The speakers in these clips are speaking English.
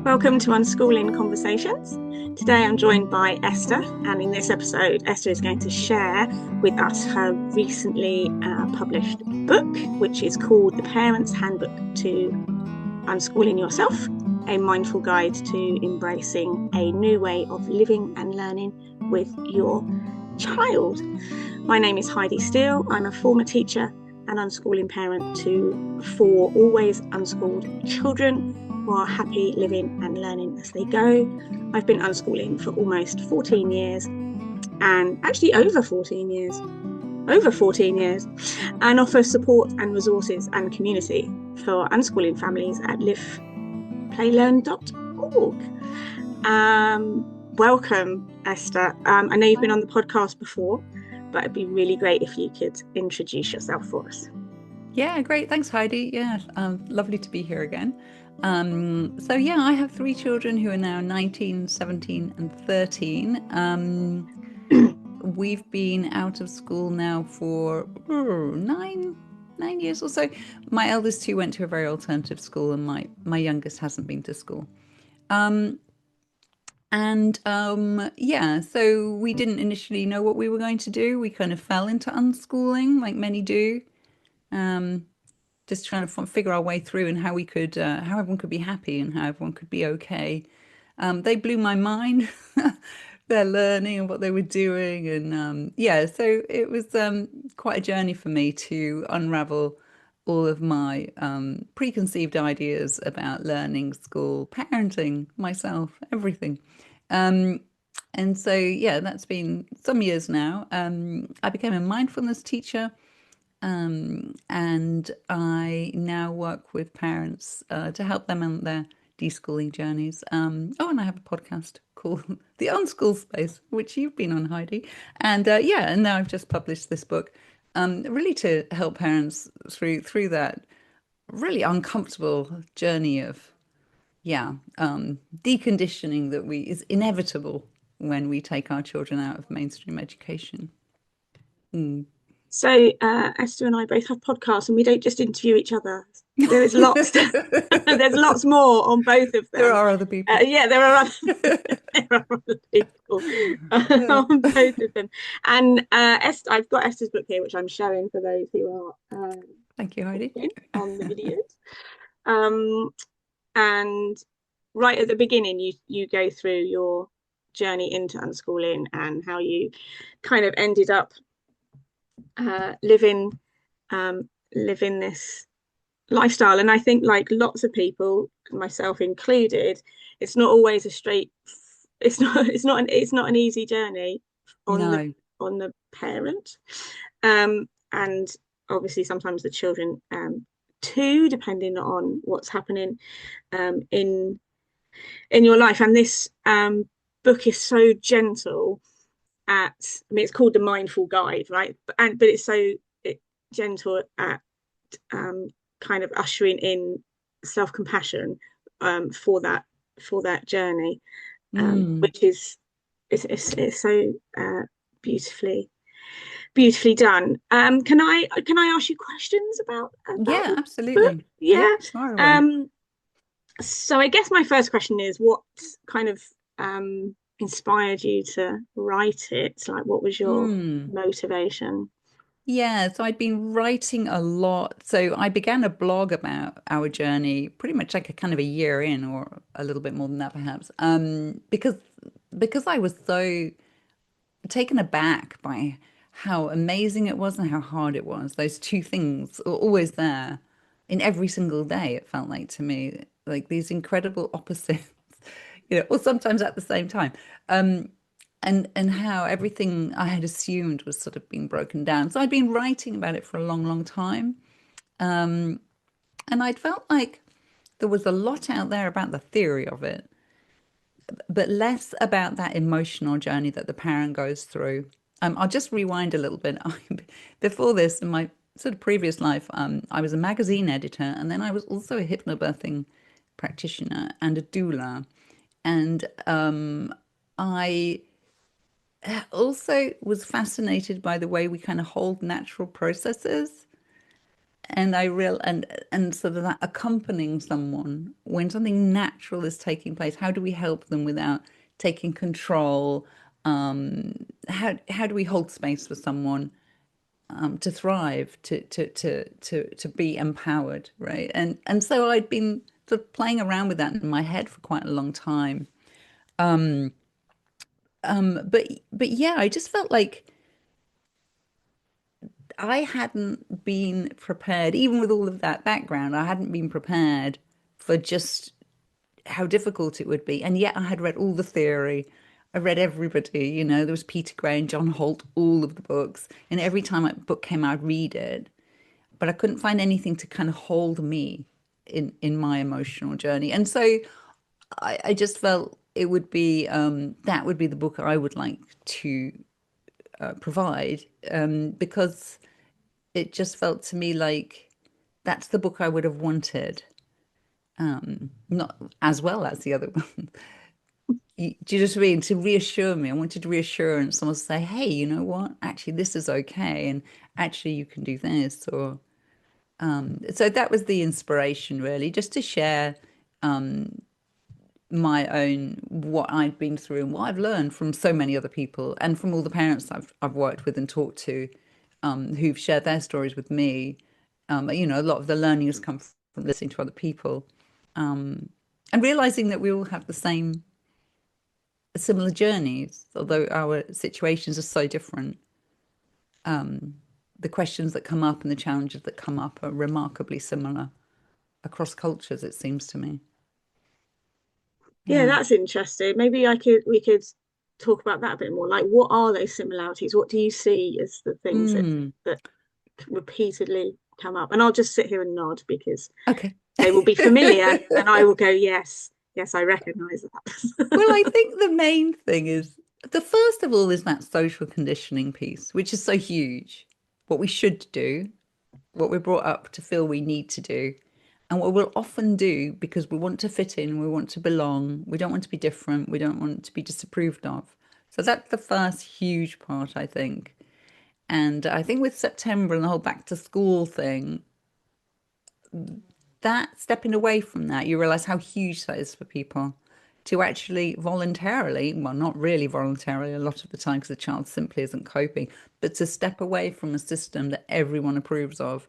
Welcome to Unschooling Conversations. Today I'm joined by Esther, and in this episode, Esther is going to share with us her recently published book, which is called The Parent's Handbook to Unschooling Yourself, a mindful guide to embracing a new way of living and learning with your child. My name is Heidi Steel. I'm a former teacher and unschooling parent to 4 always unschooled children who are happy living and learning as they go. I've been unschooling for almost 14 years, and actually over 14 years, and offer support and resources and community for unschooling families at liveplaylearn.org. Welcome, Esther. I know you've been on the podcast before, but it'd be really great if you could introduce yourself for us. Yeah, great. Thanks, Heidi. Yeah, lovely to be here again. I have 3 children who are now 19, 17, and 13. We've been out of school now for 9 years or so. My eldest 2 went to a very alternative school, and my youngest hasn't been to school. So we didn't initially know what we were going to do. We kind of fell into unschooling, like many do. Just trying to figure our way through and how we could, how everyone could be happy and how everyone could be okay. They blew my mind, their learning and what they were doing. And so it was quite a journey for me to unravel all of my preconceived ideas about learning, school, parenting, myself, everything. That's been some years now. I became a mindfulness teacher. And I now work with parents to help them on their deschooling journeys. And I have a podcast called The Unschool Space, which you've been on, Heidi. And now I've just published this book, really to help parents through that really uncomfortable journey of deconditioning that we is inevitable when we take our children out of mainstream education. So Esther and I both have podcasts, and we don't just interview each other. There is lots. There's lots more on both of them. There are other people. There are other people on both of them. And Esther, I've got Esther's book here, which I'm showing for those who are thank you, Heidi, on the videos. And right at the beginning, you go through your journey into unschooling and how you kind of ended up living this lifestyle. And I think, like lots of people, myself included, it's not always it's not an easy journey on the parent, and obviously sometimes the children too, depending on what's happening in your life. And this book is so gentle it's called The Mindful Guide, right? But it's so gentle at kind of ushering in self-compassion for that journey, which is it's so beautifully done. Can I ask you questions about yeah, the absolutely book? Yeah. So I guess my first question is, what kind of inspired you to write it? Like, what was your motivation? Yeah, so I'd been writing a lot. So I began a blog about our journey pretty much like a kind of a year in, or a little bit more than that perhaps. Because I was so taken aback by how amazing it was and how hard it was. Those 2 things were always there in every single day, it felt like to me, like these incredible opposites, or sometimes at the same time. And how everything I had assumed was sort of being broken down. So I'd been writing about it for a long, long time. And I'd felt like there was a lot out there about the theory of it, but less about that emotional journey that the parent goes through. I'll just rewind a little bit. Before this, in my sort of previous life, I was a magazine editor, and then I was also a hypnobirthing practitioner and a doula. And I also was fascinated by the way we kind of hold natural processes. And and sort of that accompanying someone when something natural is taking place, how do we help them without taking control? How do we hold space for someone to thrive, to be empowered, right? And so I'd been sort of playing around with that in my head for quite a long time. But yeah, I just felt like I hadn't been prepared, even with all of that background, I hadn't been prepared for just how difficult it would be. And yet I had read all the theory. I read everybody, there was Peter Gray and John Holt, all of the books. And every time a book came out, I'd read it. But I couldn't find anything to kind of hold me in my emotional journey. And so I just felt it would be that would be the book I would like to provide because it just felt to me like that's the book I would have wanted, not as well as the other one. Do you just mean to reassure me? I wanted reassurance. Someone to say, "Hey, you know what? Actually, this is okay, and actually, you can do this." Or so that was the inspiration, really, just to share my own what I've been through and what I've learned from so many other people and from all the parents I've worked with and talked to, who've shared their stories with me. A lot of the learning has come from listening to other people, and realizing that we all have the same similar journeys, although our situations are so different. The questions that come up and the challenges that come up are remarkably similar across cultures, it seems to me. Yeah, Yeah. that's interesting. Maybe I could we could talk about that a bit more. Like, what are those similarities? What do you see as the things Mm, that repeatedly come up? And I'll just sit here and nod because okay. they will be familiar, and I will go, yes, yes, I recognise Well, I that. think the main thing is the first of all is that social conditioning piece, which is so huge. What we should do, what we're brought up to feel we need to do, and what we'll often do because we want to fit in, we want to belong, we don't want to be different, we don't want to be disapproved of. So that's the first huge part, I think. And I think with September and the whole back to school thing, that stepping away from that, you realize how huge that is for people to actually voluntarily, well, not really voluntarily a lot of the time because the child simply isn't coping, but to step away from a system that everyone approves of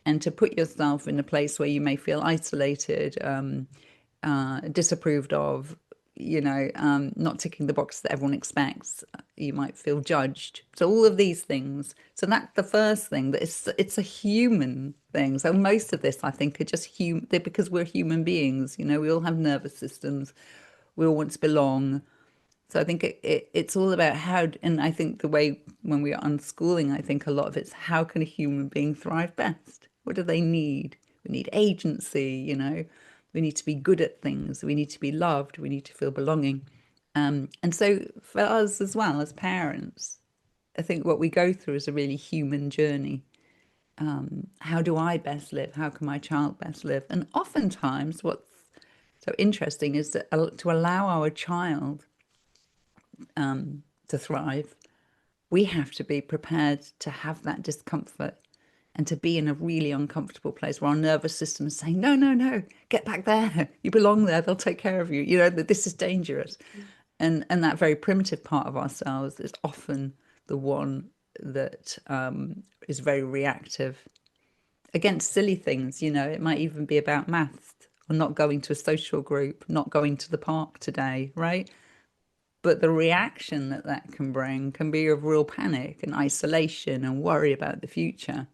and to put yourself in a place where you may feel isolated, disapproved of, not ticking the box that everyone expects. You might feel judged. So all of these things. So that's the first thing that it's a human thing. So most of this, I think, are just human because we're human beings. We all have nervous systems. We all want to belong. So I think it's all about how, and I think the way when we are unschooling, I think a lot of it's how can a human being thrive best? What do they need? We need agency, we need to be good at things. We need to be loved. We need to feel belonging. And so for us as well as parents, I think what we go through is a really human journey. How do I best live? How can my child best live? And oftentimes what's so interesting is that to allow our child to thrive, we have to be prepared to have that discomfort and to be in a really uncomfortable place where our nervous system is saying, no, no, no, get back there. You belong there. They'll take care of you. That this is dangerous. And that very primitive part of ourselves is often the one that is very reactive against silly things. It might even be about maths or not going to a social group, not going to the park today, right? But the reaction that that can bring can be of real panic and isolation and worry about the future.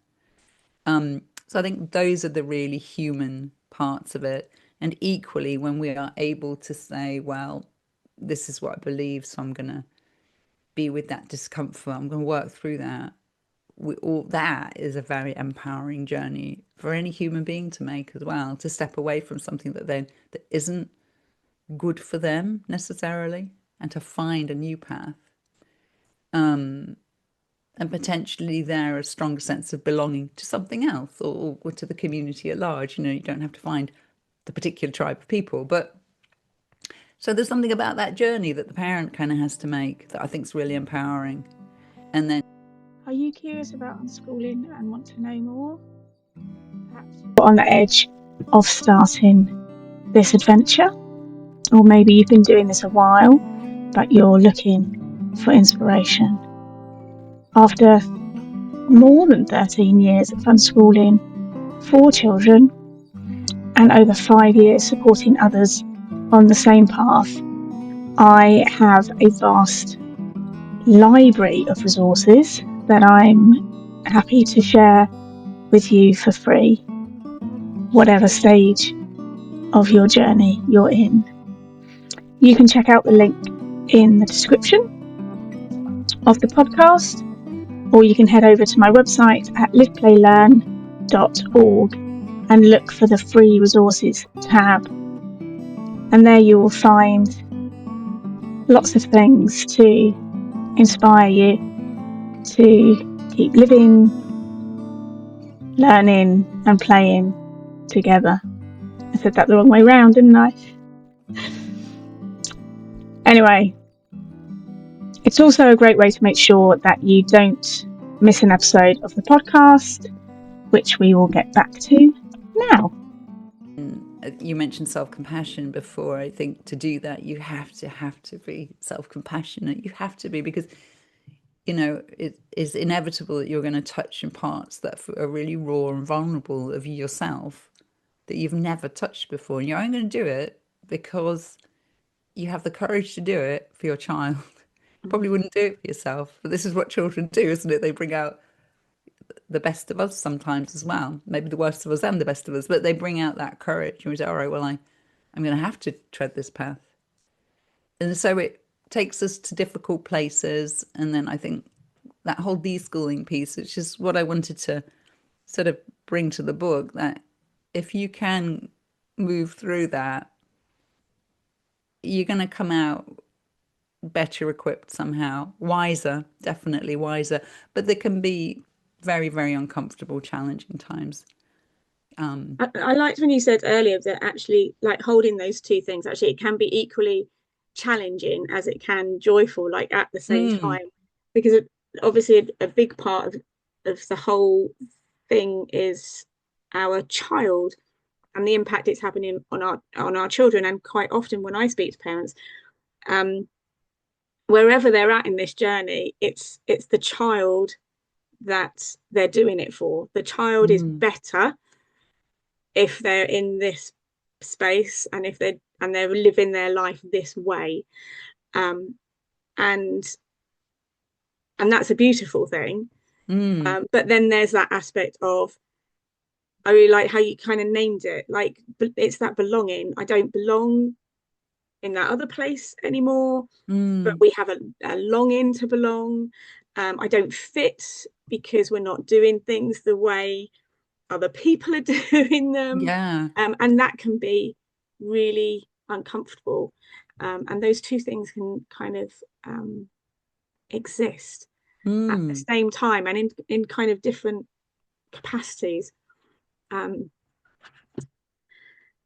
So I think those are the really human parts of it. And equally, when we are able to say, well, this is what I believe, so I'm going to be with that discomfort, I'm going to work through that. All that is a very empowering journey for any human being to make as well, to step away from something that isn't good for them necessarily and to find a new path. And potentially there a stronger sense of belonging to something else or to the community at large. You don't have to find the particular tribe of people, but so there's something about that journey that the parent kind of has to make that I think is really empowering. And then Are you curious about unschooling and want to know more? Perhaps you're on the edge of starting this adventure, or maybe you've been doing this a while, but you're looking for inspiration. After more than 13 years of unschooling 4 children and over 5 years supporting others on the same path, I have a vast library of resources that I'm happy to share with you for free, whatever stage of your journey you're in. You can check out the link in the description of the podcast, or you can head over to my website at liveplaylearn.org and look for the free resources tab. And there you will find lots of things to inspire you to keep living, learning, and playing together. I said that the wrong way round, didn't I? Anyway, it's also a great way to make sure that you don't miss an episode of the podcast, which we will get back to now. You mentioned self-compassion before. I think to do that, you have to be self-compassionate. You have to be, because it is inevitable that you're going to touch in parts that are really raw and vulnerable of yourself that you've never touched before, and you're only going to do it because you have the courage to do it for your child. You probably wouldn't do it for yourself, but this is what children do, isn't it? They bring out the best of us sometimes as well, maybe the worst of us and the best of us, but they bring out that courage. And we say, all right, well, I'm going to have to tread this path. And so it takes us to difficult places. And then I think that whole deschooling piece, which is what I wanted to sort of bring to the book, that if you can move through that, you're going to come out better equipped somehow, wiser, definitely wiser. But there can be very, very uncomfortable, challenging times. I liked when you said earlier that actually, like, holding those two things, actually, it can be equally challenging as it can joyful, like at the same Mm, time, because obviously a big part of the whole thing is our child and the impact it's happening on our children. And quite often when I speak to parents, um, wherever they're at in this journey, it's the child that they're doing it for. The child is mm, better if they're in this space and if they're living their life this way, um and that's a beautiful thing. mm, But then there's that aspect of, I really like how you kind of named it, like it's that belonging. I don't belong in that other place anymore, but mm. we have a longing to belong. I don't fit because we're not doing things the way other people are doing them, Yeah. and that can be really uncomfortable. And those two things can kind of exist at the Mm, same time and in kind of different capacities. Um,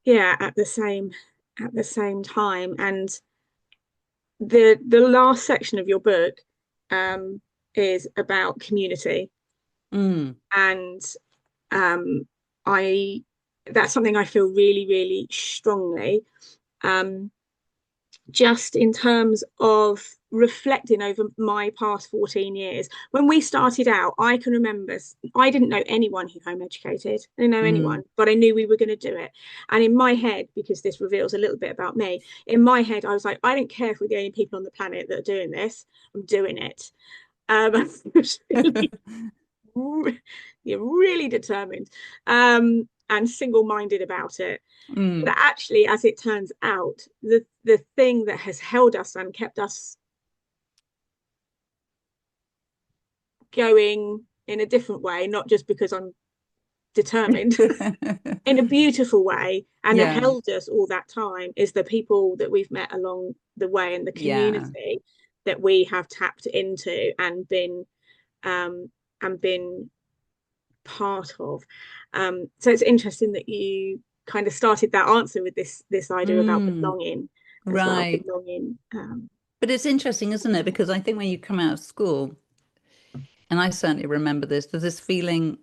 yeah, at the same time. And the last section of your book um, is about community, mm, and um, I that's something I feel really, really strongly. Um, just in terms of reflecting over my past 14 years. When we started out, I can remember I didn't know anyone who home educated. I didn't know mm. anyone, but I knew we were going to do it. And in my head, because this reveals a little bit about me, in my head, I was like, I don't care if we're the only people on the planet that are doing this. I'm doing it. I was you're really determined, and single-minded about it. But Mm, actually, as it turns out, the thing that has held us and kept us going in a different way, not just because I'm determined, in a beautiful way, and have yeah, held us all that time, is the people that we've met along the way and the yeah. community that we have tapped into um, and been part of. So it's interesting that you kind of started that answer with this idea about Mm, belonging as well. right. Belonging. But it's interesting, isn't it? Because I think when you come out of school, and I certainly remember this, there's this feeling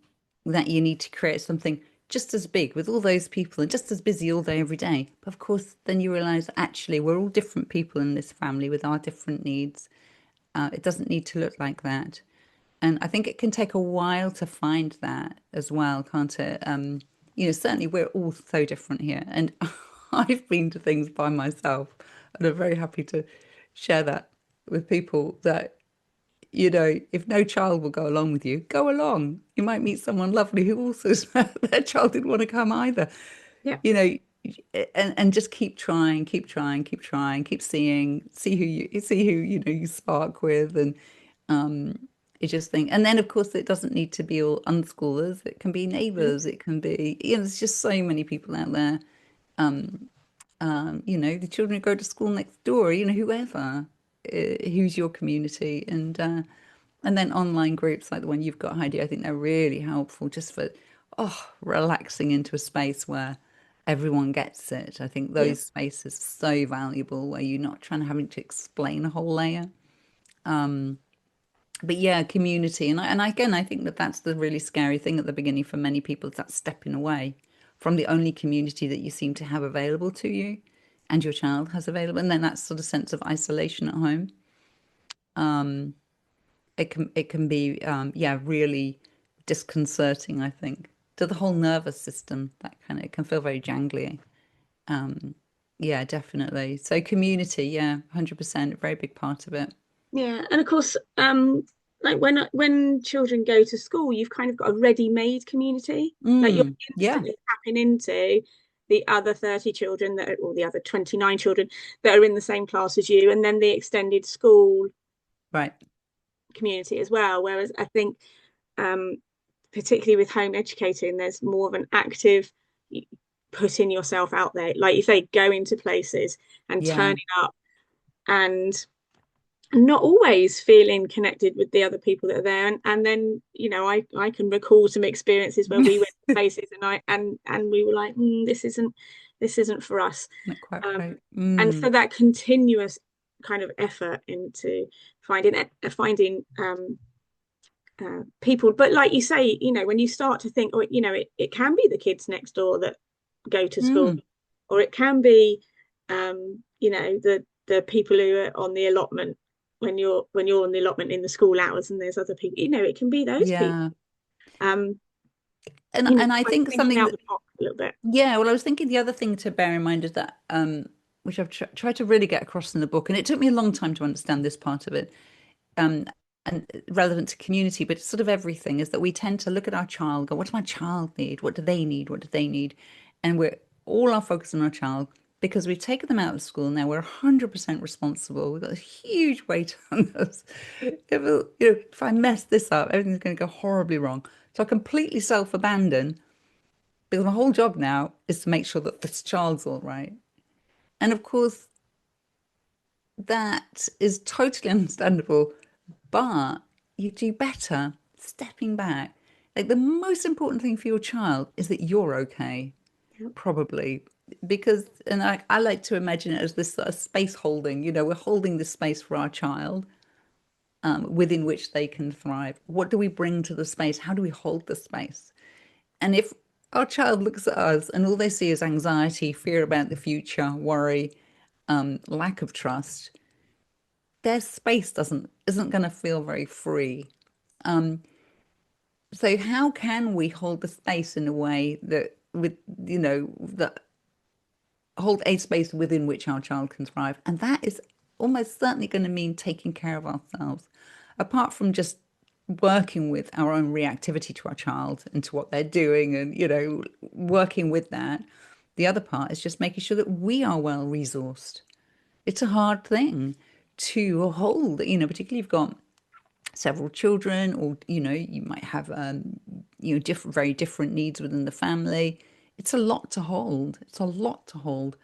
that you need to create something just as big with all those people and just as busy all day, every day. But of course, then you realize actually we're all different people in this family with our different needs. It doesn't need to look like that. And I think it can take a while to find that as well, can't it? Certainly we're all so different here. And I've been to things by myself, and I'm very happy to share that with people that, if no child will go along with you, go along. You might meet someone lovely who also their child didn't want to come either. Yeah. You know, and just keep trying, keep trying, keep trying, keep seeing, see who you spark with, and you just think. And then of course it doesn't need to be all unschoolers. It can be Mm. neighbors. It can be, there's just so many people out there. The children who go to school next door. Whoever, who's your community, and then online groups like the one you've got, Heidi. I think they're really helpful just for relaxing into a space where everyone gets it. I think Yeah. those spaces are so valuable where you're not trying to having to explain a whole layer. But yeah, community, and again, I think that that's the really scary thing at the beginning for many people, is that stepping away from the only community that you seem to have available to you, and your child has available, and then that sort of sense of isolation at home. It can be yeah, really disconcerting, I think, to the whole nervous system. That kind of, it can feel very jangly. Yeah, definitely. So community, yeah, 100%, a very big part of it. Yeah, and of course, like when children go to school, you've kind of got a ready-made community. Like you're Yeah, instantly tapping into the other 30 children or the other 29 children that are in the same class as you, and then the extended school right. community as well. Whereas I think, um, particularly with home educating, there's more of an active putting yourself out there. Like you say, going to places and Yeah. turning up and not always feeling connected with the other people that are there, and then I can recall some experiences where we went to places and we were like, this isn't for us. Not quite um, right. and for that continuous kind of effort into finding people. But like you say, when you start to think, oh, it can be the kids next door that go to school, Mm. or it can be the people who are on the allotment when you're on the allotment in the school hours, and there's other people, it can be those people. Yeah. um And I kind of think thinking something out that, the box a little bit. yeah, well, I was thinking the other thing to bear in mind is that, which I've tried to really get across in the book, and it took me a long time to understand this part of it, um, and relevant to community, but it's sort of everything, is that we tend to look at our child, go, what does my child need? What do they need? What do they need? And we're all our focus on our child because we've taken them out of school. Now we're 100% responsible. We've got a huge weight on us. If I mess this up, everything's going to go horribly wrong. So I completely self-abandon because my whole job now is to make sure that this child's all right. And of course, that is totally understandable, but you do better stepping back. Like the most important thing for your child is that you're okay, Yeah. probably. Because, and I like to imagine it as this sort of space holding, we're holding this space for our child, within which they can thrive. What do we bring to the space? How do we hold the space? And if our child looks at us and all they see is anxiety, fear about the future, worry, lack of trust, their space isn't going to feel very free. So how can we hold the space in a way that that hold a space within which our child can thrive? And that is almost certainly going to mean taking care of ourselves, apart from just working with our own reactivity to our child and to what they're doing, and working with that. The other part is just making sure that we are well resourced. It's a hard thing to hold, particularly if you've got several children, or you might have different, very different needs within the family. It's a lot to hold. It's a lot to hold.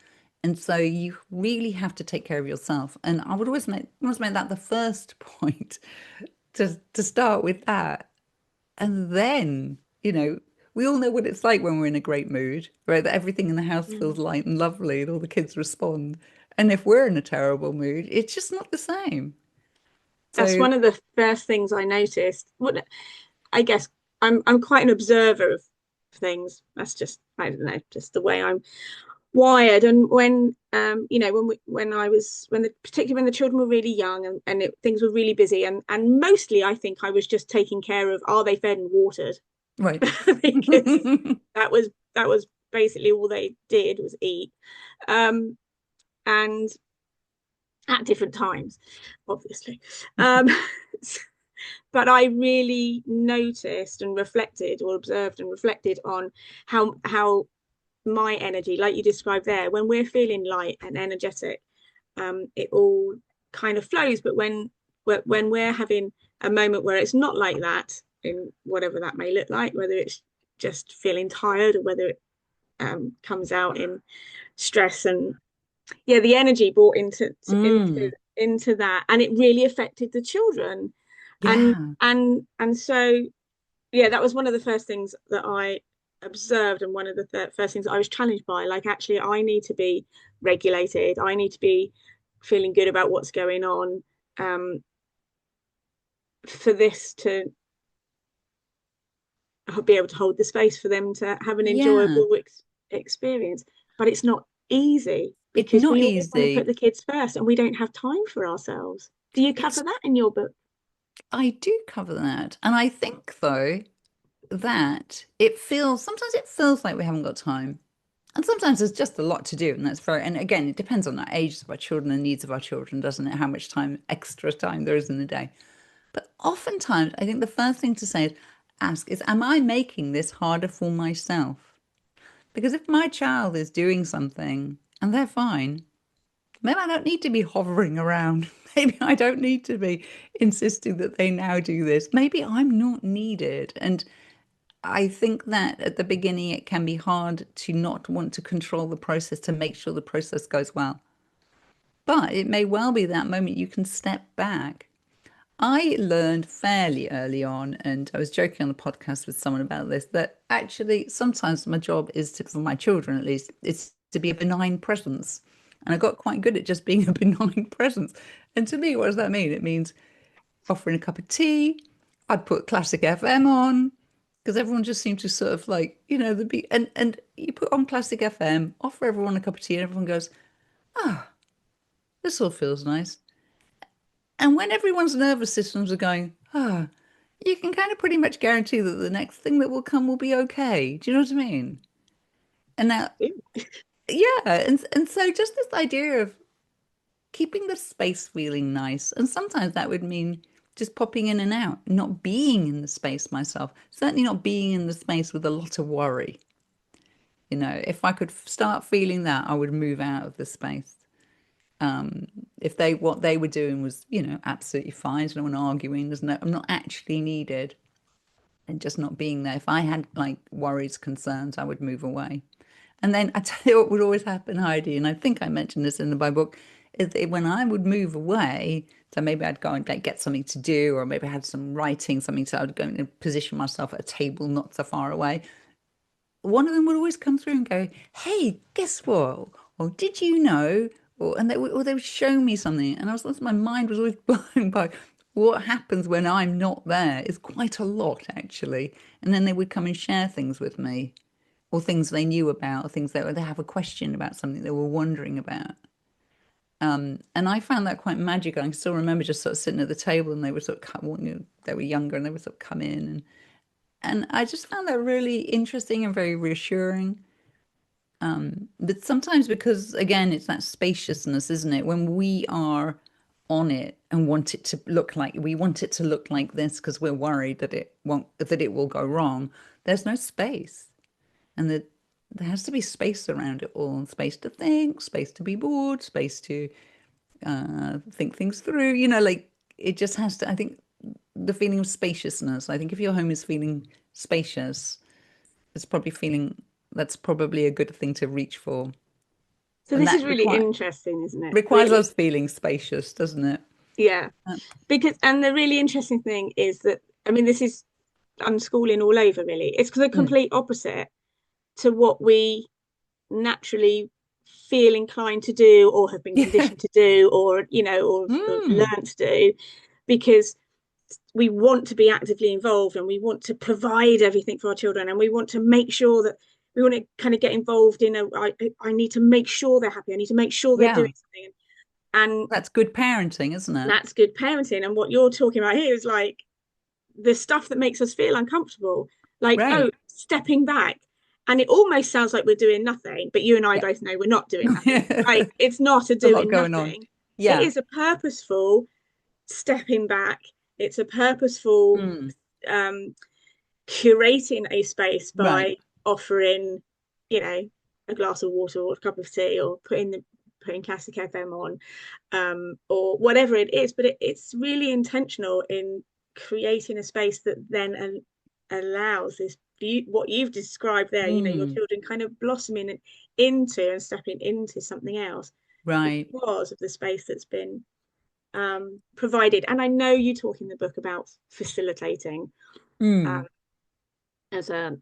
And so you really have to take care of yourself. And I would always make that the first point, to start with that. And then, we all know what it's like when we're in a great mood, right? That everything in the house feels Mm. light and lovely and all the kids respond. And if we're in a terrible mood, it's just not the same. That's So, one of the first things I noticed. What I guess I'm quite an observer of. things. That's just, I don't know, just the way I'm wired. And when particularly when the children were really young, and things were really busy, and mostly I think I was just taking care of, are they fed and watered? Right. Because that was basically all they did was eat, and at different times, obviously. um but I really noticed and reflected, or observed and reflected on how my energy, like you described there, when we're feeling light and energetic, it all kind of flows. But when we're having a moment where it's not like that, in whatever that may look like, whether it's just feeling tired, or whether it comes out in stress, and yeah, the energy brought Mm. into that, and it really affected the children. and Yeah. and so yeah, that was one of the first things that I observed, and one of the first things I was challenged by. Like, actually, I need to be regulated. I need to be feeling good about what's going on, for this to be able to hold the space for them to have an Yeah. enjoyable experience. But it's not easy, It's because not we always want to put easy. the kids first, and we don't have time for ourselves. Do you cover It's, that in your book? I do cover that. And I think, though, that sometimes it feels like we haven't got time. And sometimes there's just a lot to do. And and again, it depends on the ages of our children and needs of our children, doesn't it? How much extra time there is in the day. But oftentimes, I think the first thing to say is, am I making this harder for myself? Because if my child is doing something and they're fine, then I don't need to be hovering around. Maybe I don't need to be insisting that they now do this. Maybe I'm not needed. And I think that at the beginning, it can be hard to not want to control the process to make sure the process goes well. But it may well be that moment you can step back. I learned fairly early on, and I was joking on the podcast with someone about this, that actually sometimes my job is to, for my children at least, it's to be a benign presence. And I got quite good at just being a benign presence. And to me, what does that mean? It means offering a cup of tea. I'd put classic FM on because everyone just seemed to sort of like, the beat. And you put on classic FM, offer everyone a cup of tea, and everyone goes, this all feels nice. And when everyone's nervous systems are going, you can kind of pretty much guarantee that the next thing that will come will be okay. Do you know what I mean? And now, yeah, and so just this idea of keeping the space feeling nice, and sometimes that would mean just popping in and out, not being in the space myself. Certainly not being in the space with a lot of worry. If I could start feeling that, I would move out of the space. If what they were doing was, absolutely fine, there's no one arguing, I'm not actually needed, and just not being there. If I had like worries, concerns, I would move away. And then I tell you what would always happen, Heidi, and I think I mentioned this in my book, is that when I would move away, so maybe I'd go and get something to do, or maybe I had some writing, something, so I'd go and position myself at a table not so far away. One of them would always come through and go, "Hey, guess what? Or did you know?" Or they would show me something, and my mind was always blown by what happens when I'm not there. It's quite a lot, actually. And then they would come and share things with me, or things they knew about, or things they have a question about something they were wondering about. And I found that quite magical. I can still remember just sort of sitting at the table, and they would sort of come, they were younger, and they would sort of come in, and I just found that really interesting and very reassuring. But sometimes, because again, it's that spaciousness, isn't it? When we are on it and we want it to look like this because we're worried that it will go wrong. There's no space, and that there has to be space around it all, and space to think, space to be bored, space to think things through. Like it just has to. I think the feeling of spaciousness. I think if your home is feeling spacious, it's probably feeling that's probably a good thing to reach for. So And this that is really interesting, isn't it? requires Really, us feeling spacious, doesn't it? yeah. Uh, Because, and the really interesting thing is that, I mean, this is unschooling all over, really. It's the mm. complete opposite to what we naturally feel inclined to do, or have been Yeah. conditioned to do, or or Mm. learned to do. Because we want to be actively involved, and we want to provide everything for our children, and we want to make sure that we want to kind of get involved in I need to make sure they're happy, I need to make sure they're Yeah. doing something, and That's good parenting, isn't it? that's good parenting. And what you're talking about here is like the stuff that makes us feel uncomfortable, like, oh, Right. stepping back. And it almost sounds like we're doing nothing, but you and I Yeah. both know we're not doing nothing. Like, it's not a A lot doing going on. nothing. It Yeah. is a purposeful stepping back. It's a purposeful Mm. um, curating a space Right. by offering, you know, a glass of water or a cup of tea, or putting classic FM on, or whatever it is. But it's really intentional in creating a space that then allows this what you've described there. You know, your Mm. children kind of blossoming into and stepping into something else Right. because of the space that's been provided. And I know you talk in the book about facilitating um, Mm. as a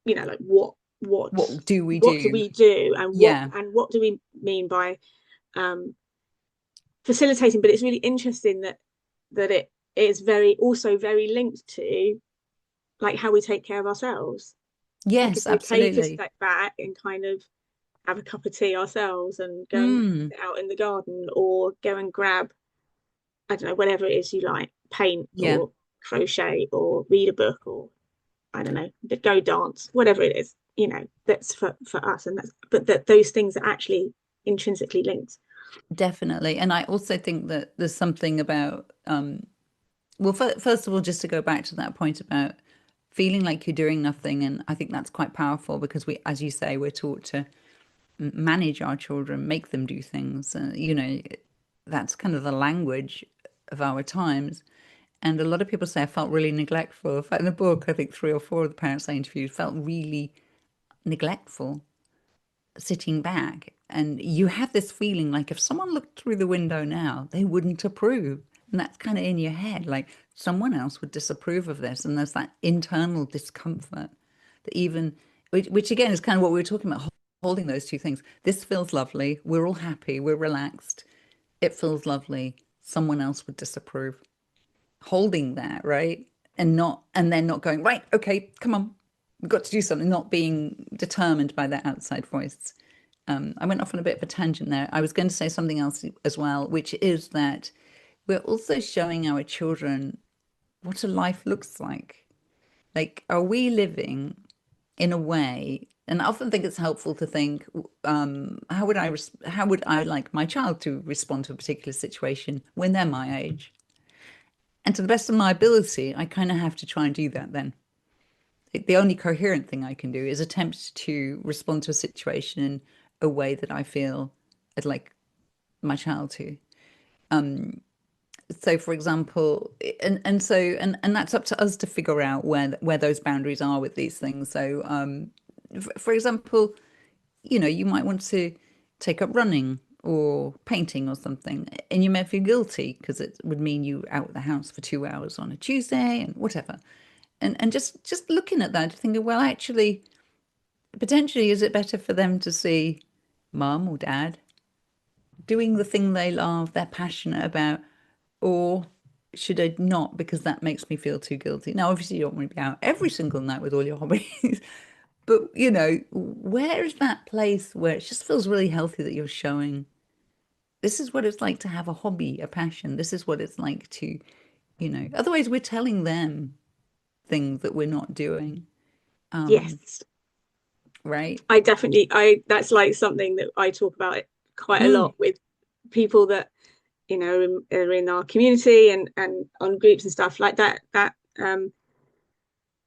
you know, like what What do we what do do? we do, Yeah. and what do we mean by um, facilitating. But it's really interesting that it is very also very linked to like how we take care of ourselves. Like if Yes, we take a absolutely. step back and kind of have a cup of tea ourselves and go and Mm. sit out in the garden, or go and grab, I don't know, whatever it is you like, paint Yeah. or crochet or read a book, or I don't know, go dance, whatever it is, you know, that's for us. And that's, but that those things are actually intrinsically linked. Definitely. And I also think that there's something about, well, first of all, just to go back to that point about feeling like you're doing nothing. And I think that's quite powerful because we, as you say, we're taught to manage our children, make them do things. That's kind of the language of our times. And a lot of people say I felt really neglectful. In fact, in the book, I think three or four of the parents I interviewed felt really neglectful sitting back. And you have this feeling like if someone looked through the window now, they wouldn't approve. And that's kind of in your head, like someone else would disapprove of this. And there's that internal discomfort that even, which again is kind of what we were talking about, holding those two things. This feels lovely. We're all happy. We're relaxed. It feels lovely. Someone else would disapprove. Holding that, right? And then not going, right, okay, come on. We've got to do something, not being determined by that outside voice. I went off on a bit of a tangent there. I was going to say something else as well, which is that we're also showing our children what a life looks like. Like, are we living in a way? And I often think it's helpful to think, how would I like my child to respond to a particular situation when they're my age? And to the best of my ability, I kind of have to try and do that then. The only coherent thing I can do is attempt to respond to a situation in a way that I feel I'd like my child to. So for example, and that's up to us to figure out where those boundaries are with these things. So for example, you might want to take up running or painting or something, and you may feel guilty because it would mean you out of the house for 2 hours on a Tuesday and whatever. And just looking at that, thinking, well, actually, potentially, is it better for them to see mum or dad doing the thing they love, they're passionate about, or should I not because that makes me feel too guilty? Now, obviously, you don't want to be out every single night with all your hobbies, but where is that place where it just feels really healthy that you're showing this is what it's like to have a hobby, a passion. This is what it's like to, otherwise we're telling them things that we're not doing. Yes, Right? I definitely, I that's like something that I talk about quite a Mm, lot with people that, you know, are in our community and on groups and stuff like that,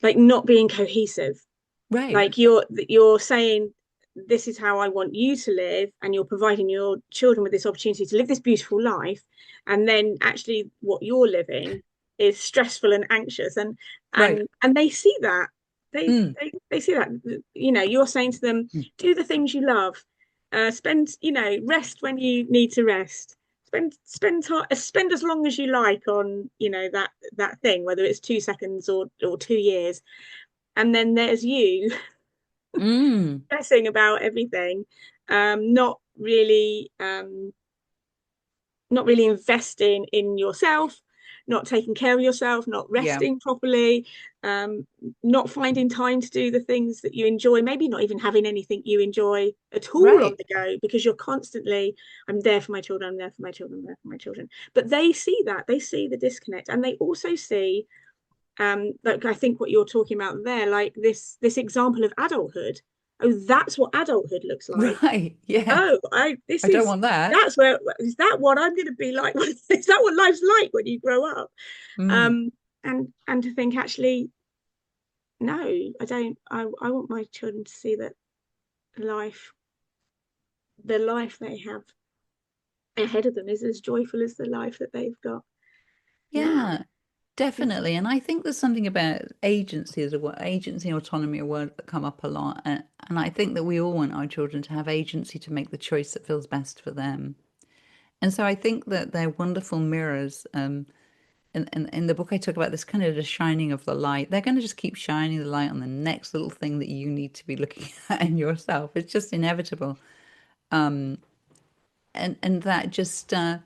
like not being cohesive. right. Like you're saying, this is how I want you to live, and you're providing your children with this opportunity to live this beautiful life, and then actually what you're living is stressful and anxious, Right. and they see that, Mm, they see that, you know, you're saying to them, mm, do the things you love, spend, you know, rest when you need to rest, spend time, spend as long as you like on, you know, that thing, whether it's 2 seconds or 2 years. And then there's you mm. stressing about everything, not really not really investing in yourself, not taking care of yourself, not Yeah. resting properly, um, not finding time to do the things that you enjoy, maybe not even having anything you enjoy at all on Right. the go, because you're constantly, I'm there for my children, I'm there for my children, I'm there for my children. But they see that, they see the disconnect, and they also see, like I think what you're talking about there, like this example of adulthood. Oh, that's what adulthood looks like. Right. Yeah. Oh, I this I don't is want that. that's where is that what I'm going to be like? Is that what life's like when you grow up? Mm. Um, and to think actually, no, I don't. I want my children to see that life, the life they have ahead of them, is as joyful as the life that they've got now. Yeah, definitely. And I think there's something about agency as a word, agency and autonomy are words that come up a lot. And I think that we all want our children to have agency to make the choice that feels best for them. And so I think that they're wonderful mirrors. And in the book, I talk about this kind of the shining of the light. They're going to just keep shining the light on the next little thing that you need to be looking at in yourself. It's just inevitable. And that just, yeah,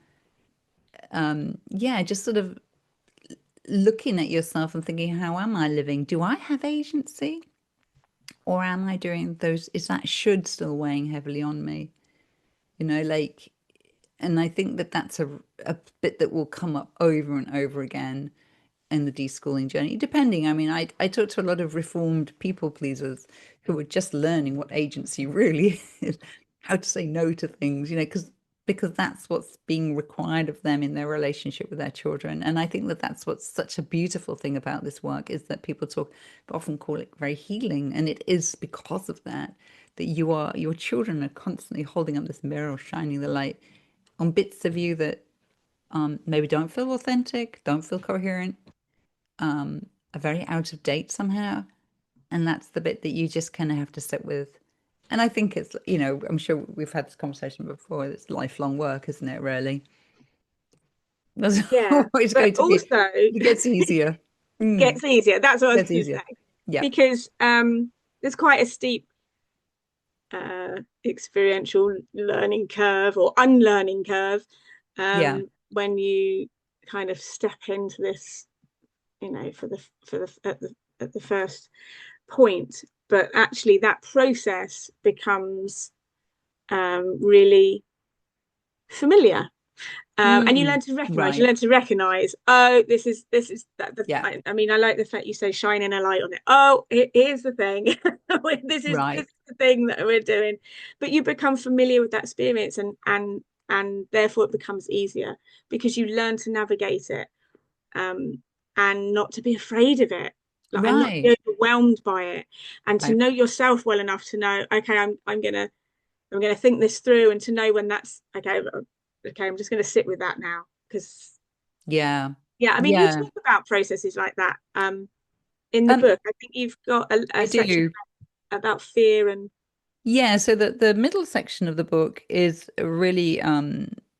just sort of looking at yourself and thinking, how am I living? Do I have agency? Or am I doing those? Is that should still weighing heavily on me? Like, and I think that that's a bit that will come up over and over again in the deschooling journey, depending. I mean, I talk to a lot of reformed people pleasers who are just learning what agency really is, how to say no to things, because that's what's being required of them in their relationship with their children. And I think that that's what's such a beautiful thing about this work is that people often call it very healing, and it is because of that your children are constantly holding up this mirror, shining the light on bits of you that maybe don't feel authentic, don't feel coherent, are very out of date somehow. And that's the bit that you just kind of have to sit with. And I think it's, I'm sure we've had this conversation before. It's lifelong work, isn't it, really? There's Yeah, always but going to be, also it gets easier. gets easier. That's what I was Gets going to easier. say, Yeah. because there's quite a steep experiential learning curve or unlearning curve Yeah. when you kind of step into this, at the first point. But actually, that process becomes really familiar. And you learn to recognize. You Right. learn to recognize. Oh, this is that. Yeah. I mean, I like the fact you say shining a light on it. Oh, here's the thing. This Right. is the thing that we're doing. But you become familiar with that experience, and therefore it becomes easier because you learn to navigate it, um, and not to be afraid of it, like, and not to Right. be overwhelmed by it, and to Right. know yourself well enough to know, okay, I'm gonna think this through, and to know when that's okay. Okay, I'm just gonna sit with that now, because Yeah. yeah, I mean, you Yeah. talk about processes like that in the Um, book. I think you've got a I section do. about fear and Yeah, so the middle section of the book is really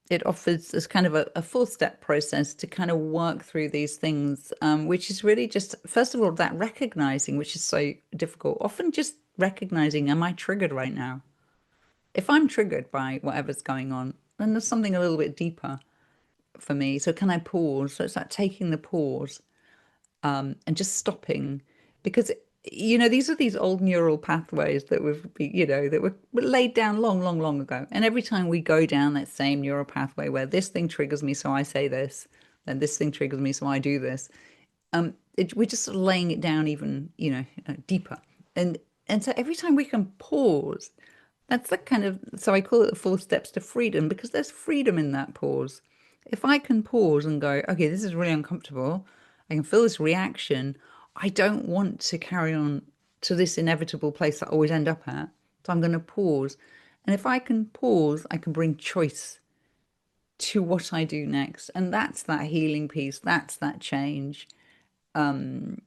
it offers this kind of a full step process to kind of work through these things, which is really just first of all that recognizing, which is so difficult. Often just recognizing, am I triggered right now? If I'm triggered by whatever's going on, then there's something a little bit deeper for me. So can I pause? So it's like taking the pause and just stopping because these are these old neural pathways that that were laid down long, long, long ago. And every time we go down that same neural pathway where this thing triggers me, so I say this, then this thing triggers me, so I do this. We're just sort of laying it down even, deeper. And and so every time we can pause, that's the kind of so I call it the 4 steps to freedom because there's freedom in that pause. If I can pause and go, okay, this is really uncomfortable. I can feel this reaction. I don't want to carry on to this inevitable place that I always end up at. So I'm going to pause. And if I can pause, I can bring choice to what I do next. And that's that healing piece. That's that change. And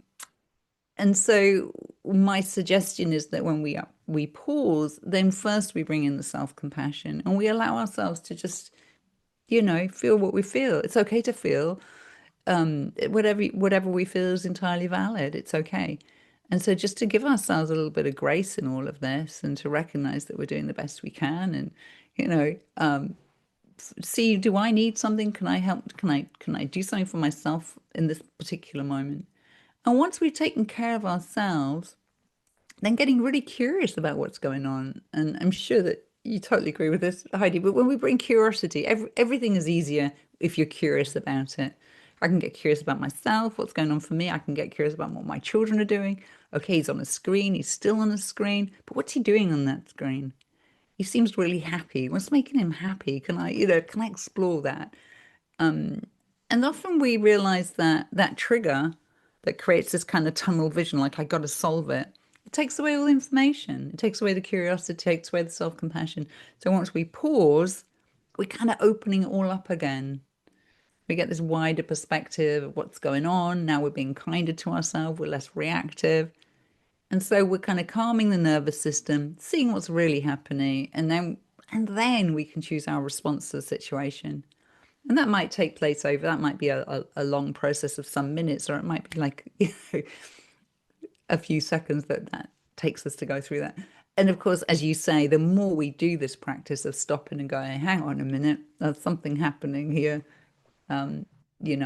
so my suggestion is that when we pause, then first we bring in the self-compassion and we allow ourselves to just, feel what we feel. It's okay to feel. Whatever we feel is entirely valid. It's okay. And so just to give ourselves a little bit of grace in all of this and to recognize that we're doing the best we can and, you know, see, do I need something? Can I help? Can I do something for myself in this particular moment? And once we've taken care of ourselves, then getting really curious about what's going on. And I'm sure that you totally agree with this, Heidi, but when we bring curiosity, everything is easier if you're curious about it. I can get curious about myself, what's going on for me. I can get curious about what my children are doing. Okay, he's on a screen, he's still on a screen, but what's he doing on that screen? He seems really happy. What's making him happy? Can I explore that? And often we realize that that trigger that creates this kind of tunnel vision, like I got to solve it, it takes away all the information. It takes away the curiosity, takes away the self-compassion. So once we pause, we're kind of opening it all up again. We get this wider perspective of what's going on. Now we're being kinder to ourselves. We're less reactive. And so we're kind of calming the nervous system, seeing what's really happening, and then we can choose our response to the situation. And that might take place over, that might be a long process of some minutes, or it might be like, a few seconds that takes us to go through that. And of course, as you say, the more we do this practice of stopping and going, hang on a minute, there's something happening here. I'm getting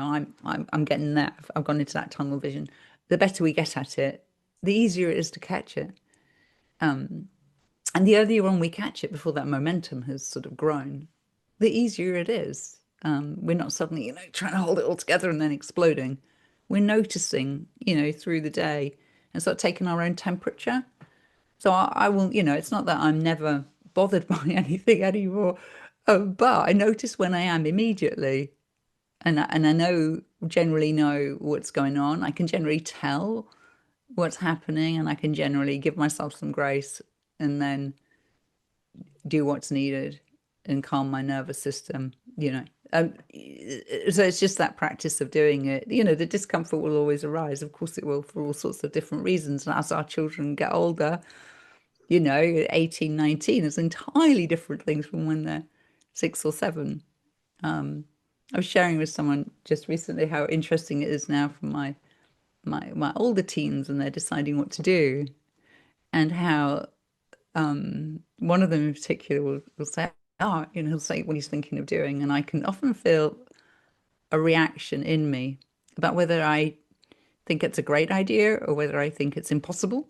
that. I've gone into that tunnel vision. The better we get at it, the easier it is to catch it. And the earlier on we catch it before that momentum has sort of grown, the easier it is. We're not suddenly, trying to hold it all together and then exploding. We're noticing, through the day and sort of taking our own temperature. So I will, it's not that I'm never bothered by anything anymore, but I notice when I am immediately, and I generally know what's going on. I can generally tell what's happening, and I can generally give myself some grace and then do what's needed and calm my nervous system. So it's just that practice of doing it. The discomfort will always arise. Of course it will, for all sorts of different reasons. And as our children get older, 18, 19 is entirely different things from when they're 6 or 7. I was sharing with someone just recently how interesting it is now for my older teens, and they're deciding what to do, and how one of them in particular will say, oh, he'll say what he's thinking of doing, and I can often feel a reaction in me about whether I think it's a great idea or whether I think it's impossible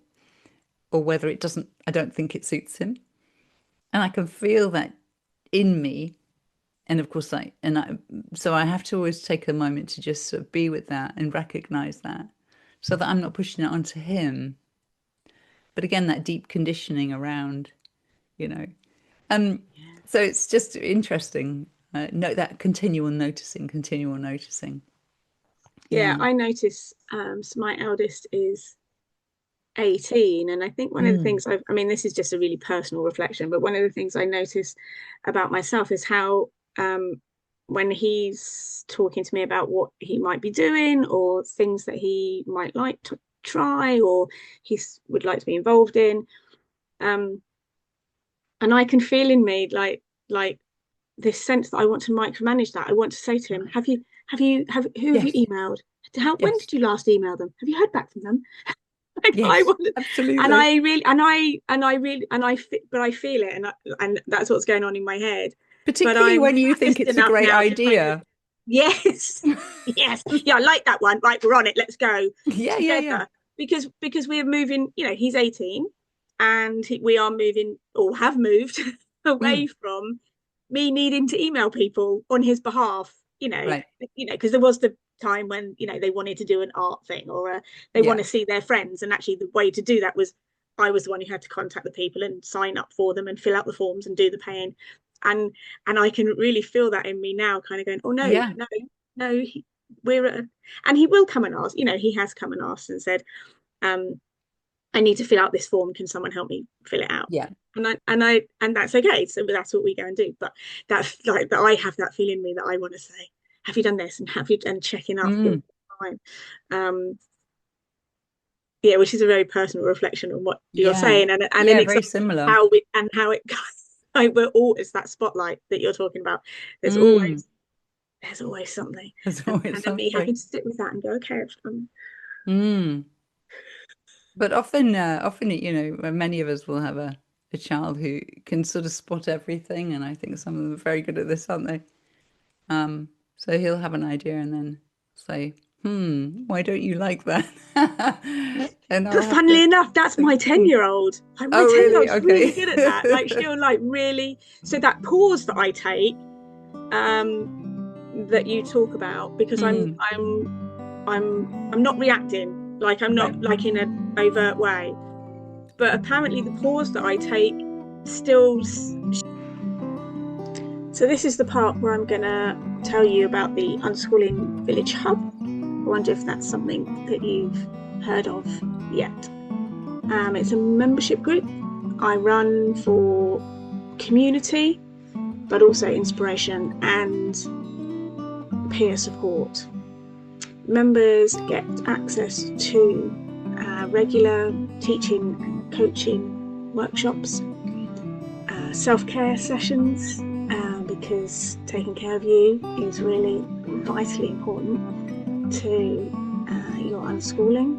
or whether I don't think it suits him. And I can feel that in me. And of course, so I have to always take a moment to just sort of be with that and recognize that so that I'm not pushing it onto him. But again, that deep conditioning around, you know. Um, so it's just interesting. Note that continual noticing. Yeah, Yeah. I notice so my eldest is 18, and I think one of the Mm. things I mean, this is just a really personal reflection, but one of the things I notice about myself is how when he's talking to me about what he might be doing or things that he might like to try or would like to be involved in, um, and I can feel in me like this sense that I want to micromanage that. I want to say to him, Right. who have you Yes. emailed? When Yes. did you last email them? Have you heard back from them? Like I Yes. want, and Absolutely. I really, and I, but I feel it, and that's what's going on in my head. But Particularly I'm when you think practiced it's a enough great now to kind of, idea. yes, yes, yeah, I like that one. Right, we're on it. Let's go Yeah, yeah, yeah. together because we're moving. He's 18, and we are moving or have moved away Mm. from me needing to email people on his behalf. Right. Because there was the time when they wanted to do an art thing or they want Yeah. to see their friends, and actually the way to do that was I was the one who had to contact the people and sign up for them and fill out the forms and do the paying, and I can really feel that in me now, kind of going, oh no, Yeah. no, no, we're and he will come and ask. He has come and asked and said, um, I need to fill out this form. Can someone help me fill it out? Yeah. And that's okay. So that's what we go and do. But that's like that. I have that feeling in me that I want to say, have you done this? And have you and checking up all Mm. the time. Yeah, which is a very personal reflection on what you're Yeah. saying, and an Yeah, very example of similar. how it goes. Like we're all it's that spotlight that you're talking about. There's Mm. always there's always something, There's and always then me having something. to sit with that and go, okay, Mm. But often, many of us will have a a child who can sort of spot everything, and I think some of them are very good at this, aren't they? So he'll have an idea and then say, why don't you like that? And I'll But have to funnily enough, that's my 10-year-old. Like my oh, really? 10-year-old's really Okay. good at that. Like she'll like really, so that pause that I take, that you talk about, because Mm, I'm not reacting, like I'm right. not like in an overt way, but apparently the pause that I take still. So this is the part where I'm gonna tell you about the Unschooling Village Hub. I wonder if that's something that you've heard of yet. It's a membership group I run for community, but also inspiration and peer support. Members get access to regular teaching and coaching workshops, self-care sessions, because taking care of you is really vitally important to your unschooling,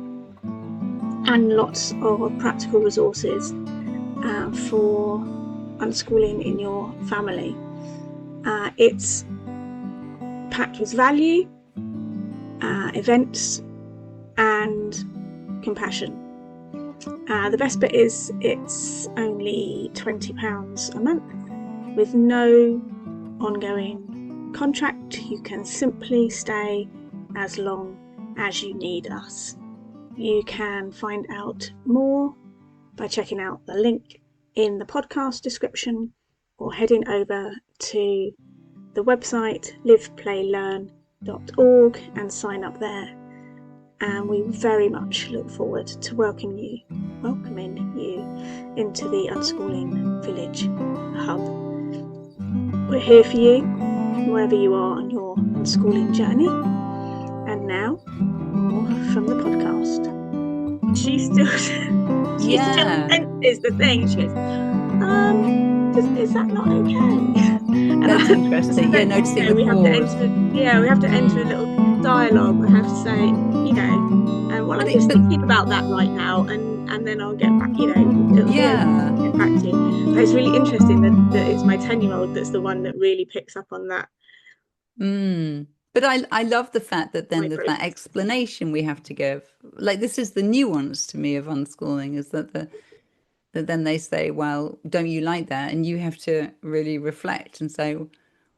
and lots of practical resources for unschooling in your family. It's packed with value, events, and compassion. The best bit is it's only £20 a month with no ongoing contract. You can simply stay as long as you need us. You can find out more by checking out the link in the podcast description or heading over to the website liveplaylearn.org and sign up there. And we very much look forward to welcoming you into the Unschooling Village Hub. We're here for you wherever you are on your unschooling journey. And now, more from the podcast. She still senses the thing. She goes, is that not okay? And That's interesting. Yeah, noticing the pause. We have to enter a little dialogue. We have to say, well, I'm just thinking about that right now, and then I'll get back, it'll be okay to get back to you. But it's really interesting that it's my 10-year-old that's the one that really picks up on that. But I love the fact that then there's that explanation we have to give. Like this is the nuance to me of unschooling, is that that then they say, well, don't you like that? And you have to really reflect and say,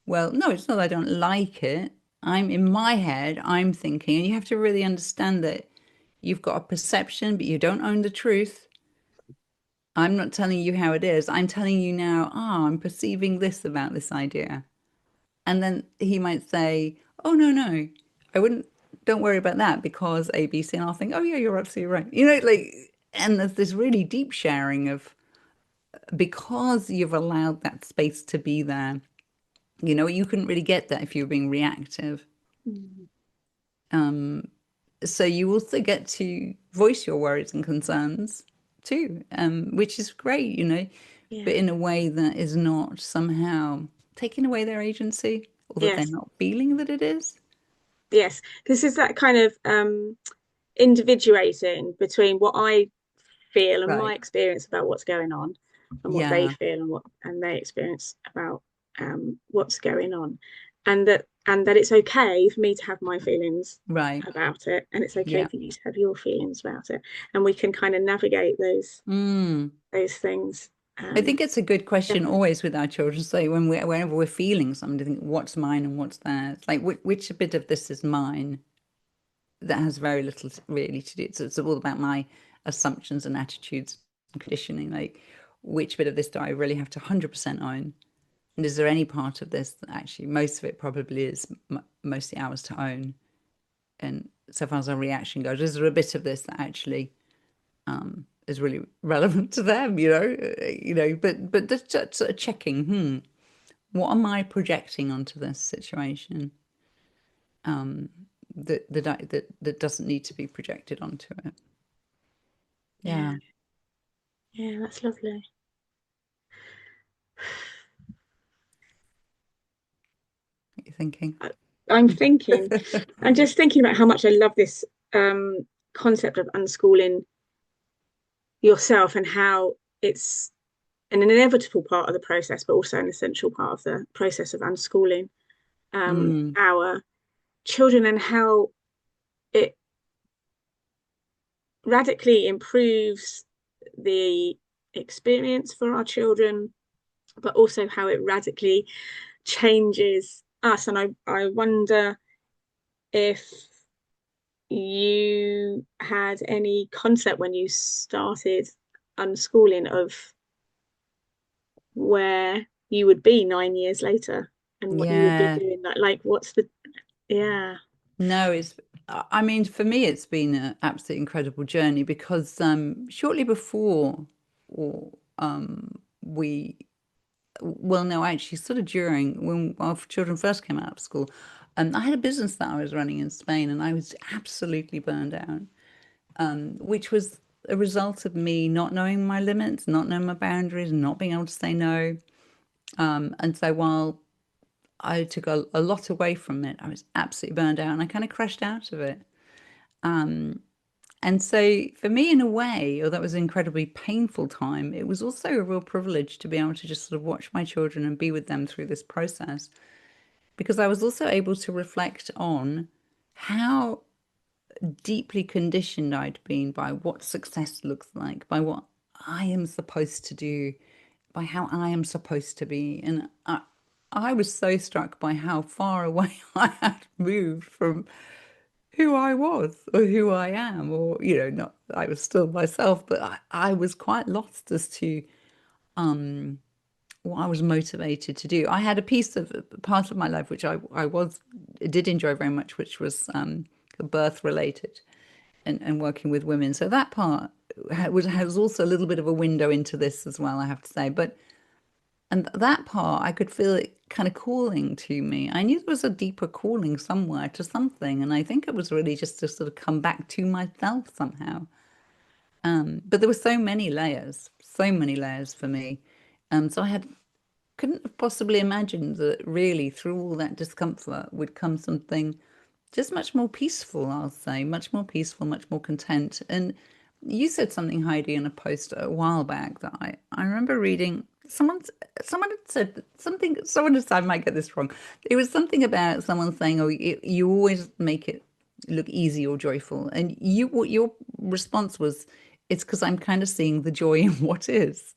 well, no, it's not that I don't like it. I'm in my head, I'm thinking, and you have to really understand that you've got a perception, but you don't own the truth. I'm not telling you how it is. I'm telling you now, I'm perceiving this about this idea. And then he might say, oh, no, I wouldn't, don't worry about that because A, B, C. And I'll think, oh, yeah, you're absolutely right. And there's this really deep sharing of, because you've allowed that space to be there, you couldn't really get that if you were being reactive. So you also get to voice your worries and concerns too, which is great, but in a way that is not somehow taking away their agency, or that they're not feeling that it is. Yes, this is that kind of individuating between what I feel and my experience about what's going on, and what they feel and they experience about what's going on, and that it's okay for me to have my feelings about it, and it's okay for you to have your feelings about it, and we can kind of navigate those things. I think it's a good question always with our children. So whenever we're feeling something, to think what's mine and what's theirs. Like which bit of this is mine? That has very little really to do. It's all about my assumptions and attitudes and conditioning. Like which bit of this do I really have to 100% own? And is there any part of this that actually most of it probably is mostly ours to own? And so far as our reaction goes, is there a bit of this that actually is really relevant to them? But just sort of checking. What am I projecting onto this situation? That doesn't need to be projected onto it. Yeah, that's lovely. What are you thinking? I'm thinking, I'm just thinking about how much I love this concept of unschooling yourself, and how it's an inevitable part of the process, but also an essential part of the process of unschooling Mm. our children, and how it radically improves the experience for our children, but also how it radically changes us. And I wonder if you had any concept when you started unschooling of where you would be 9 years later and what you would be Yeah. doing. Like what's the, yeah. No, I mean, for me, it's been an absolutely incredible journey because shortly before, or we, well, no, actually, sort of during when our children first came out of school, I had a business that I was running in Spain, and I was absolutely burned out, which was a result of me not knowing my limits, not knowing my boundaries, not being able to say no. And so while I took a lot away from it, I was absolutely burned out, and I kind of crashed out of it. And so, for me, in a way, although it was an incredibly painful time, it was also a real privilege to be able to just sort of watch my children and be with them through this process, because I was also able to reflect on how deeply conditioned I'd been by what success looks like, by what I am supposed to do, by how I am supposed to be. And I was so struck by how far away I had moved from who I was or who I am, or, not I was still myself, but I was quite lost as to what I was motivated to do. I had a piece of part of my life which I did enjoy very much, which was birth related and working with women. So that part has also a little bit of a window into this as well, I have to say. But and that part, I could feel it kind of calling to me. I knew there was a deeper calling somewhere to something, and I think it was really just to sort of come back to myself somehow. But there were so many layers for me. So I had couldn't have possibly imagined that really through all that discomfort would come something just much more peaceful, I'll say, much more peaceful, much more content. And you said something, Heidi, in a post a while back that I remember reading. Someone had said something, someone had said, I might get this wrong. It was something about someone saying, oh, you always make it look easy or joyful. And what your response was, it's because I'm kind of seeing the joy in what is.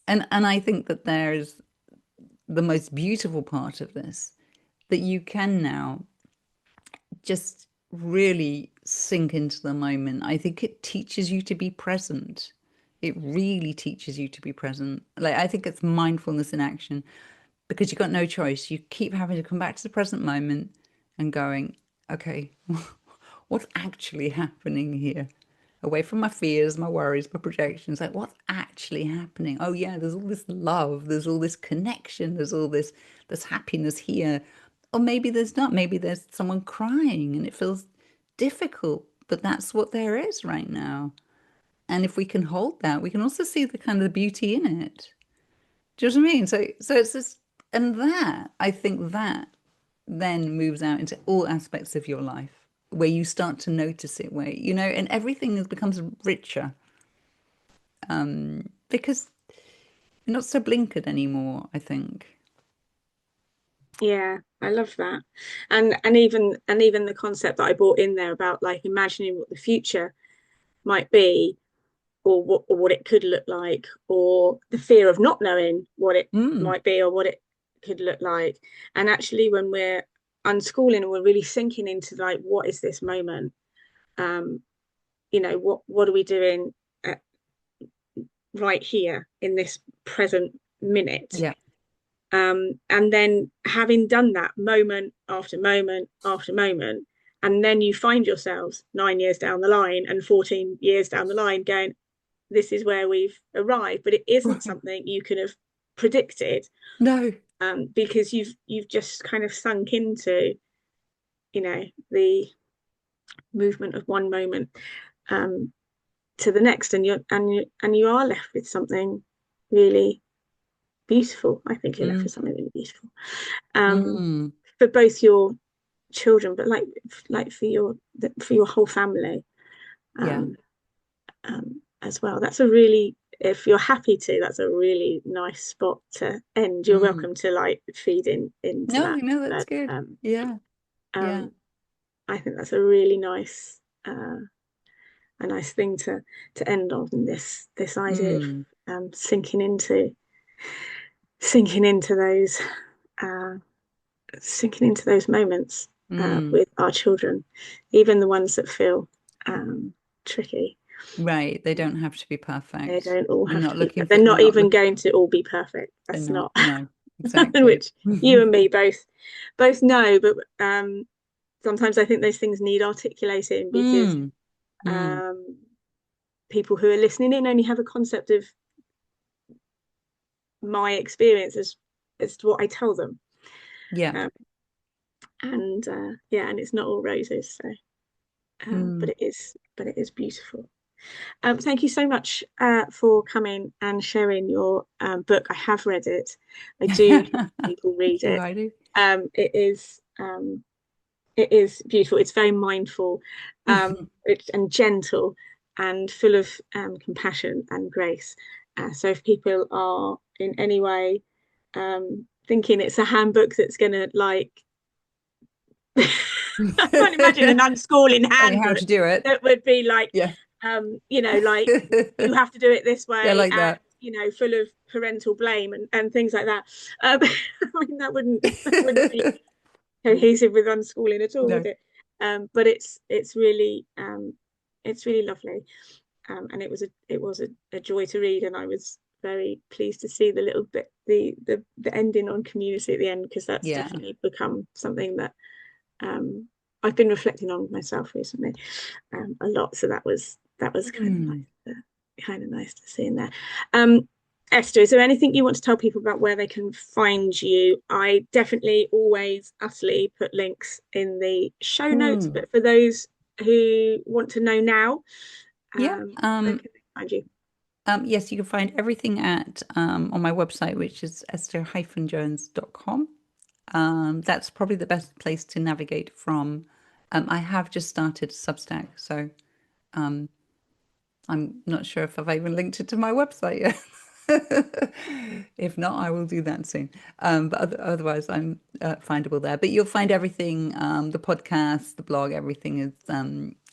And I think that there's the most beautiful part of this, that you can now just really sink into the moment. I think it teaches you to be present. It really teaches you to be present. Like, I think it's mindfulness in action because you've got no choice. You keep having to come back to the present moment and going, okay, what's actually happening here? Away from my fears, my worries, my projections, like what's actually happening? Oh yeah, there's all this love, there's all this connection, there's all this happiness here. Or maybe there's not. Maybe there's someone crying and it feels difficult, but that's what there is right now. And if we can hold that, we can also see the kind of the beauty in it. Do you know what I mean? So it's this, and that I think that then moves out into all aspects of your life where you start to notice it, where and everything becomes richer because you're not so blinkered anymore, I think. Yeah, I love that. And even the concept that I brought in there about like imagining what the future might be, or what it could look like, or the fear of not knowing what it Mm, might be or what it could look like. And actually when we're unschooling, we're really sinking into like what is this moment? Um, what are we doing at, right here in this present minute? yeah. And then having done that moment after moment after moment, and then you find yourselves 9 years down the line and 14 years down the line going, this is where we've arrived. But it isn't Right. something you could have predicted, No. because you've just kind of sunk into, the movement of one moment um, to the next, and you are left with something really beautiful. I think you're left Mm, with something really beautiful, um, mm, for both your children, but like for your whole family, yeah. as well. That's a really if you're happy to, that's a really nice spot to end. You're Mm. welcome to like feed into No, that. no, that's But good. Yeah, yeah. I think that's a really nice a nice thing to end on, this idea of Mm. sinking into those uh, sinking into those moments Mm. with our children, even the ones that feel tricky. Right. They don't have to be They perfect. don't all We're have not to be, looking they're for, we're not not even looking, going to all be perfect. they're That's not. not, No, exactly. which you and me both know, but sometimes I think those things need articulating because Mm. Mm. um, people who are listening in only have a concept of my experience as to what I tell them. Yeah. Um, and yeah, and it's not all roses. So, Mm. but it is beautiful. Thank you so much for coming and sharing your book. I have read it. I do think people read Thank you, it. Heidi. Um, it is um, it is beautiful. It's very mindful, and gentle, and full of compassion and grace. So if people are in any way thinking it's a handbook that's going to like I can't imagine an unschooling Tell you how handbook to do it. that would be like, Yeah. like you have to do it this Yeah, way, like and that. full of parental blame and things like that. I mean, that wouldn't be cohesive with unschooling at all, would No. it? But it's really lovely, and it was a joy to read, and I was very pleased to see the little bit the ending on community at the end, because that's Yeah. definitely become something that um, I've been reflecting on myself recently a lot. So that was Mm. kind of nice to see in there. Um, Esther, is there anything you want to tell people about where they can find you? I definitely always utterly put links in the show notes, Mm. but for those who want to know now, Yeah. where can they find you? Yes, you can find everything at on my website, which is esther-jones.com. That's probably the best place to navigate from. I have just started Substack, so um, I'm not sure if I've even linked it to my website yet. If not, I will do that soon. But otherwise, I'm findable there. But you'll find everything, the podcast, the blog, everything is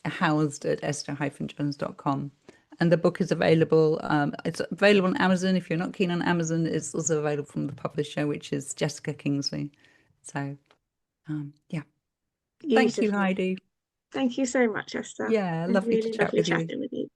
housed at esther-jones.com. And the book is available. It's available on Amazon. If you're not keen on Amazon, it's also available from the publisher, which is Jessica Kingsley. So, yeah. Thank you, Beautiful. Heidi. Thank you so much, Esther. Yeah, It's lovely to really chat lovely with you. chatting with you.